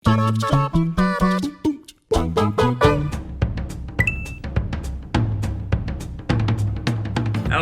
Hello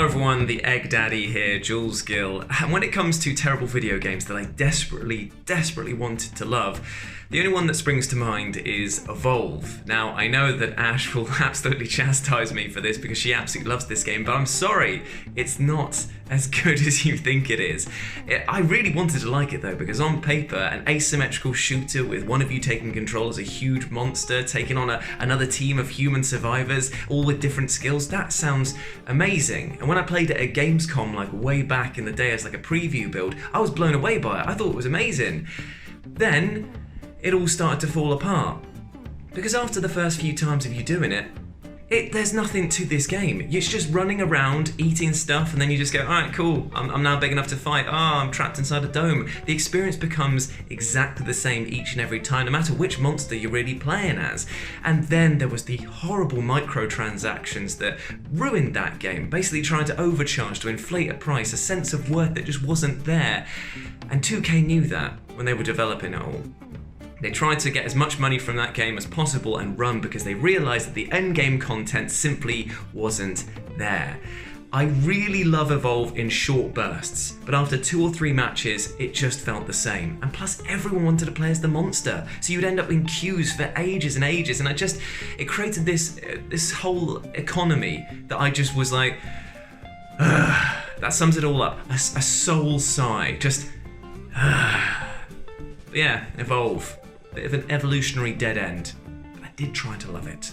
everyone, the Egg Daddy here, Jules Gill. And when it comes to terrible video games that I desperately wanted to love, the only one that springs to mind is Evolve. Now, I know that Ash will absolutely chastise me for this because she absolutely loves this game, but I'm sorry, it's not as good as you think it is. I really wanted to like it though, because on paper, an asymmetrical shooter with one of you taking control as a huge monster, taking on another team of human survivors, all with different skills, that sounds amazing. And when I played it at Gamescom, like way back in the day as like a preview build, I was blown away by it. I thought it was amazing. Then, it all started to fall apart. Because after the first few times of you doing it, there's nothing to this game. It's just running around, eating stuff, and then you just go, alright, cool, I'm now big enough to fight. I'm trapped inside a dome. The experience becomes exactly the same each and every time, no matter which monster you're really playing as. And then there was the horrible microtransactions that ruined that game, basically trying to overcharge to inflate a price, a sense of worth that just wasn't there. And 2K knew that when they were developing it all. They tried to get as much money from that game as possible and run because they realised that the endgame content simply wasn't there. I really love Evolve in short bursts, but after 2 or 3 matches, it just felt the same. And plus, everyone wanted to play as the monster, so you'd end up in queues for ages and ages, and it created this whole economy that I just was like, that sums it all up. A soul sigh, just, yeah, Evolve. Bit of an evolutionary dead end. But I did try to love it.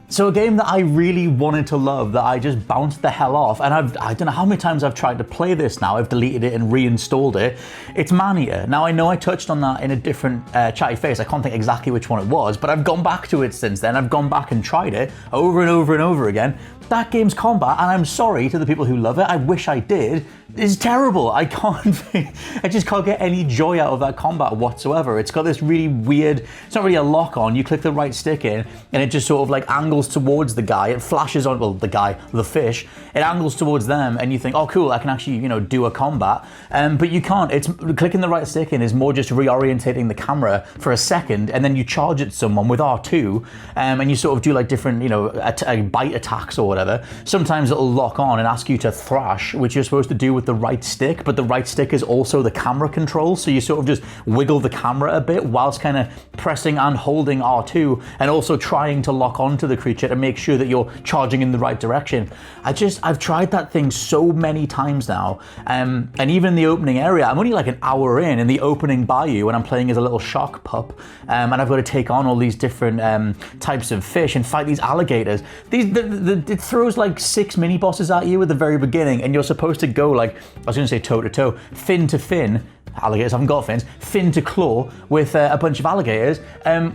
So a game that I really wanted to love that I just bounced the hell off, and I don't know how many times I've tried to play this now, I've deleted it and reinstalled it, it's Mania. Now I know I touched on that in a different chatty face, I can't think exactly which one it was, but I've gone back to it since then, I've gone back and tried it over and over and over again. That game's combat, and I'm sorry to the people who love it, I wish I did, is terrible. I just can't get any joy out of that combat whatsoever. It's got this really weird, it's not really a lock on, you click the right stick in, and it just sort of like angles towards the guy, it flashes on, well, the fish, it angles towards them, and you think, oh cool, I can actually, do a combat, but you can't. It's clicking the right stick in is more just reorientating the camera for a second, and then you charge at someone with R2, and you sort of do like different, bite attacks or whatever. Sometimes it'll lock on and ask you to thrash, which you're supposed to do with the right stick, but the right stick is also the camera control, so you sort of just wiggle the camera a bit whilst kind of pressing and holding R2 and also trying to lock onto the creature to make sure that you're charging in the right direction. I've tried that thing so many times now, and even in the opening area, I'm only like an hour in the opening bayou when I'm playing as a little shark pup, and I've got to take on all these different types of fish and fight these alligators. It throws like 6 mini bosses at you at the very beginning, and you're supposed to go like, I was going to say toe to toe, fin to fin. Alligators haven't got fins, fin to claw with a bunch of alligators,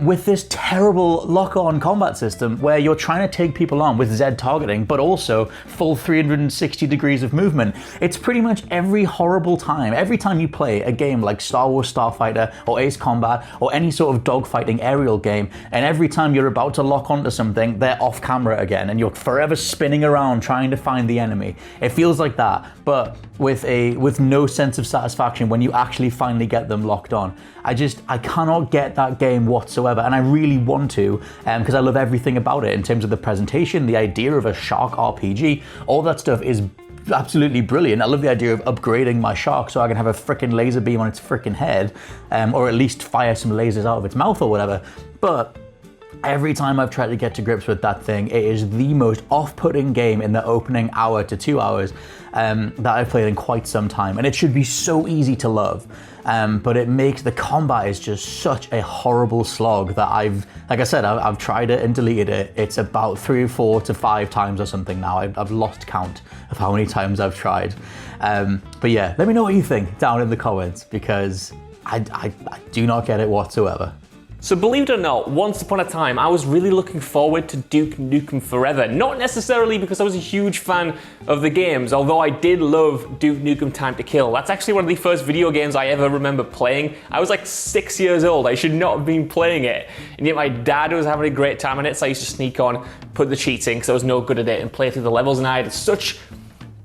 with this terrible lock-on combat system where you're trying to take people on with Z targeting, but also full 360 degrees of movement. It's pretty much every time you play a game like Star Wars Starfighter or Ace Combat or any sort of dogfighting aerial game, and every time you're about to lock onto something, they're off camera again, and you're forever spinning around trying to find the enemy. It feels like that, but with no sense of satisfaction when you actually finally get them locked on. I cannot get that game whatsoever, and I really want to, because I love everything about it in terms of the presentation, the idea of a shark RPG, all that stuff is absolutely brilliant. I love the idea of upgrading my shark so I can have a freaking laser beam on its freaking head, or at least fire some lasers out of its mouth or whatever. But every time I've tried to get to grips with that thing, it is the most off-putting game in the opening hour to 2 hours that I've played in quite some time. And it should be so easy to love, but it makes the combat is just such a horrible slog that I've tried it and deleted it. It's about 3 or 4 to 5 times or something now. I've lost count of how many times I've tried. But yeah, let me know what you think down in the comments, because I do not get it whatsoever. So believe it or not, once upon a time, I was really looking forward to Duke Nukem Forever. Not necessarily because I was a huge fan of the games, although I did love Duke Nukem Time to Kill. That's actually one of the first video games I ever remember playing. I was like 6 years old, I should not have been playing it. And yet my dad was having a great time on it, so I used to sneak on, put the cheats in because I was no good at it, and play through the levels, and I had such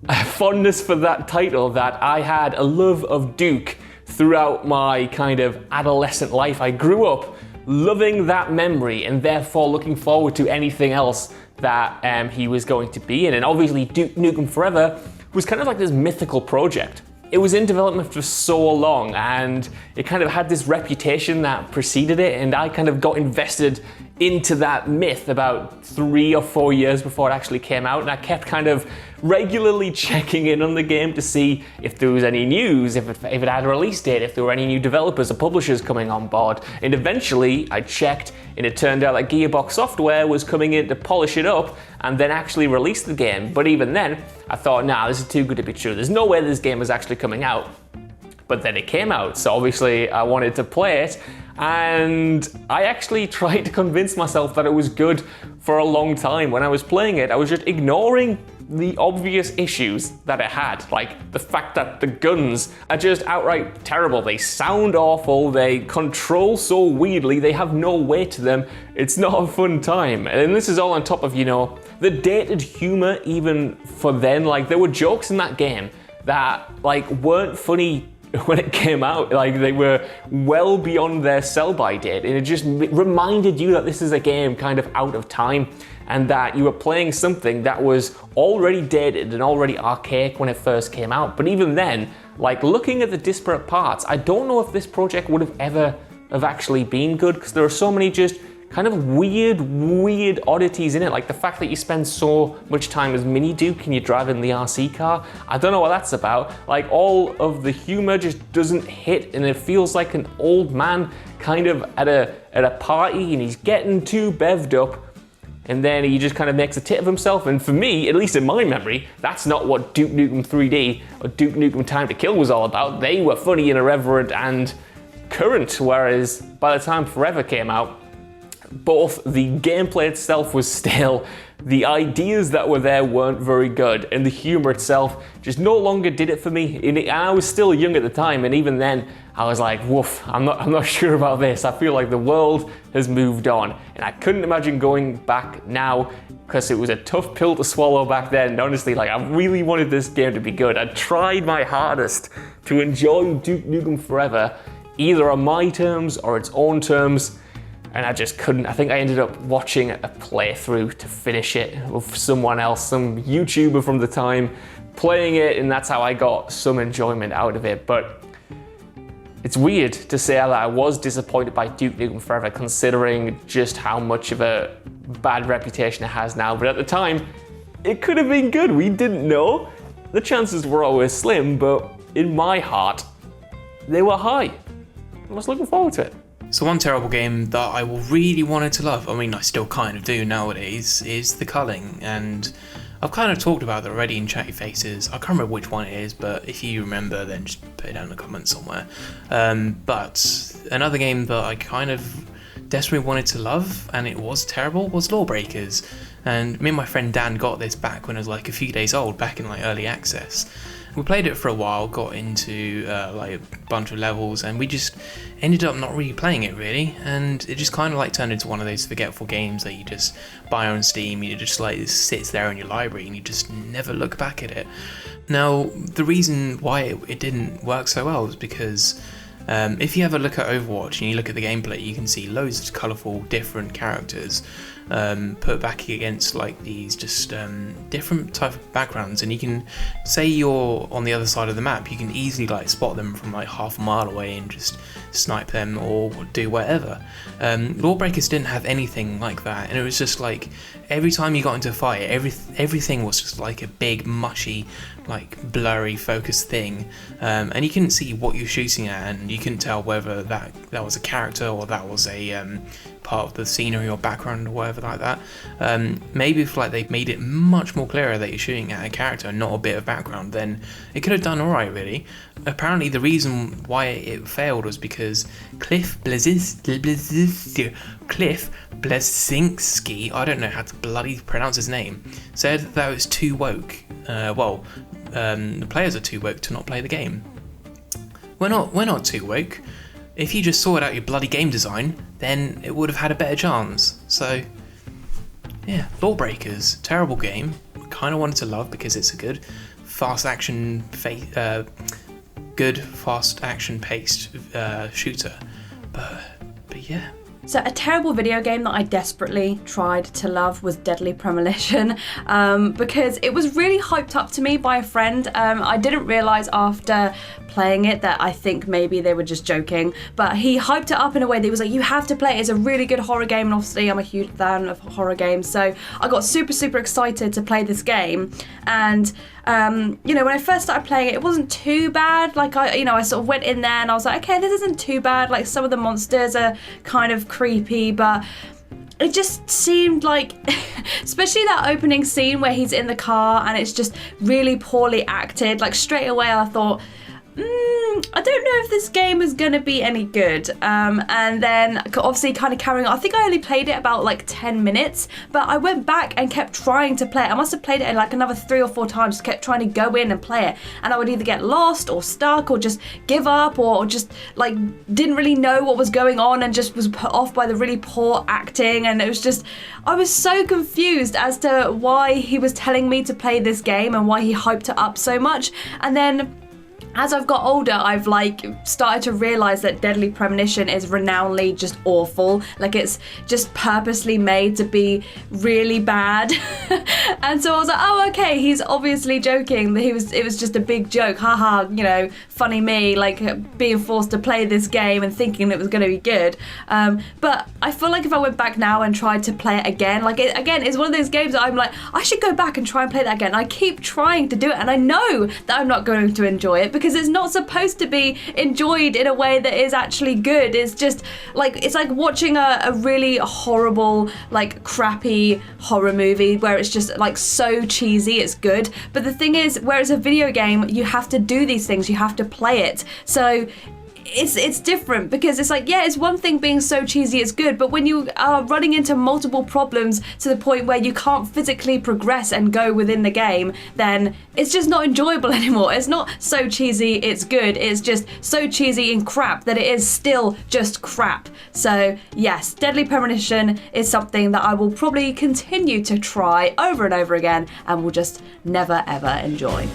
a fondness for that title that I had a love of Duke throughout my kind of adolescent life. I grew up loving that memory and therefore looking forward to anything else that he was going to be in. And obviously Duke Nukem Forever was kind of like this mythical project. It was in development for so long, and it kind of had this reputation that preceded it, and I kind of got invested into that myth about 3 or 4 years before it actually came out, and I kept kind of regularly checking in on the game to see if there was any news, if it had a release date, if there were any new developers or publishers coming on board. And eventually I checked, and it turned out that Gearbox Software was coming in to polish it up and then actually release the game. But even then, I thought, nah, this is too good to be true. There's no way this game is actually coming out. But then it came out, so obviously I wanted to play it, and I actually tried to convince myself that it was good for a long time. When I was playing it, I was just ignoring the obvious issues that it had, like the fact that the guns are just outright terrible. They sound awful, they control so weirdly, they have no weight to them. It's not a fun time. And this is all on top of, you know, the dated humor even for then. Like, there were jokes in that game that like weren't funny when it came out. Like, they were well beyond their sell-by date, and it just reminded you that this is a game kind of out of time, and that you were playing something that was already dated and already archaic when it first came out. But even then, like, looking at the disparate parts, I don't know if this project would have ever have actually been good, because there are so many just kind of weird oddities in it, like the fact that you spend so much time as Mini Duke and you're driving the RC car. I don't know what that's about. Like, all of the humor just doesn't hit, and it feels like an old man kind of at a party, and he's getting too bevved up, and then he just kind of makes a tit of himself. And for me, at least in my memory, that's not what Duke Nukem 3D or Duke Nukem Time to Kill was all about. They were funny and irreverent and current, whereas by the time Forever came out, both the gameplay itself was stale, the ideas that were there weren't very good, and the humor itself just no longer did it for me. And I was still young at the time, and even then I was like, woof, I'm not sure about this. I feel like the world has moved on, and I couldn't imagine going back now, because it was a tough pill to swallow back then. And honestly, like, I really wanted this game to be good. I tried my hardest to enjoy Duke Nukem Forever, either on my terms or its own terms, and I just couldn't. I think I ended up watching a playthrough to finish it with someone else, some YouTuber from the time, playing it, and that's how I got some enjoyment out of it. But it's weird to say that I was disappointed by Duke Nukem Forever, considering just how much of a bad reputation it has now. But at the time, it could have been good. We didn't know. The chances were always slim, but in my heart, they were high. I was looking forward to it. So one terrible game that I really wanted to love, I mean I still kind of do nowadays, is The Culling, and I've kind of talked about it already in Chatty Faces. I can't remember which one it is, but if you remember then just put it down in the comments somewhere. But another game that I kind of desperately wanted to love, and it was terrible, was Lawbreakers. And me and my friend Dan got this back when it was like a few days old, back in like early access. We played it for a while, got into like a bunch of levels, and we just ended up not really playing it really, and it just kind of like turned into one of those forgetful games that you just buy on Steam, you just like, it sits there in your library and you just never look back at it. Now, the reason why it didn't work so well is because if you have a look at Overwatch and you look at the gameplay, you can see loads of colourful different characters put back against like these just different type of backgrounds, and you can say you're on the other side of the map, you can easily like spot them from like half a mile away and just snipe them or do whatever. Lawbreakers didn't have anything like that, and it was just like every time you got into a fight, everything was just like a big mushy, like blurry focused thing, and you couldn't see what you're shooting at, and you couldn't tell whether that was a character or that was a part of the scenery or background or whatever like that. Maybe if like they made it much more clearer that you're shooting at a character and not a bit of background, then it could have done alright really. Apparently the reason why it failed was because Cliff Bleszinski, I don't know how to bloody pronounce his name, said that it was too woke. The players are too woke to not play the game. We're not too woke. If you just sorted out your bloody game design, then it would have had a better chance. So, yeah, Lawbreakers, terrible game. Kind of wanted to love because it's a good, fast action paced shooter. But yeah, So a terrible video game that I desperately tried to love was Deadly Premonition, because it was really hyped up to me by a friend. I didn't realise after playing it that I think maybe they were just joking, but he hyped it up in a way that he was like, you have to play it, it's a really good horror game, and obviously I'm a huge fan of horror games, so I got super excited to play this game. And you know, when I first started playing it, it wasn't too bad. Like I sort of went in there and I was like, okay, this isn't too bad. Like some of the monsters are kind of creepy, but it just seemed like, especially that opening scene where he's in the car and it's just really poorly acted. Like straight away I thought, I don't know if this game is going to be any good. And then obviously kind of carrying on. I think I only played it about like 10 minutes, but I went back and kept trying to play it. I must have played it like another 3 or 4 times, just kept trying to go in and play it. And I would either get lost or stuck or just give up or just like didn't really know what was going on and just was put off by the really poor acting. And it was just, I was so confused as to why he was telling me to play this game and why he hyped it up so much. And then as I've got older, I've like started to realise that Deadly Premonition is renownedly just awful. Like it's just purposely made to be really bad. And so I was like, oh, okay, he's obviously joking. It was just a big joke. Haha, you know, funny me, like being forced to play this game and thinking it was going to be good. But I feel like if I went back now and tried to play it again, like again, it's one of those games that I'm like, I should go back and try and play that again. I keep trying to do it and I know that I'm not going to enjoy it because it's not supposed to be enjoyed in a way that is actually good. It's just like, it's like watching a really horrible, like crappy horror movie where it's just like so cheesy, it's good. But the thing is, whereas a video game, you have to do these things, you have to play it. So it's different because it's like, yeah, it's one thing being so cheesy it's good, but when you are running into multiple problems to the point where you can't physically progress and go within the game, then it's just not enjoyable anymore. It's not so cheesy it's good, it's just so cheesy and crap that it is still just crap. So yes, Deadly Premonition is something that I will probably continue to try over and over again and will just never ever enjoy.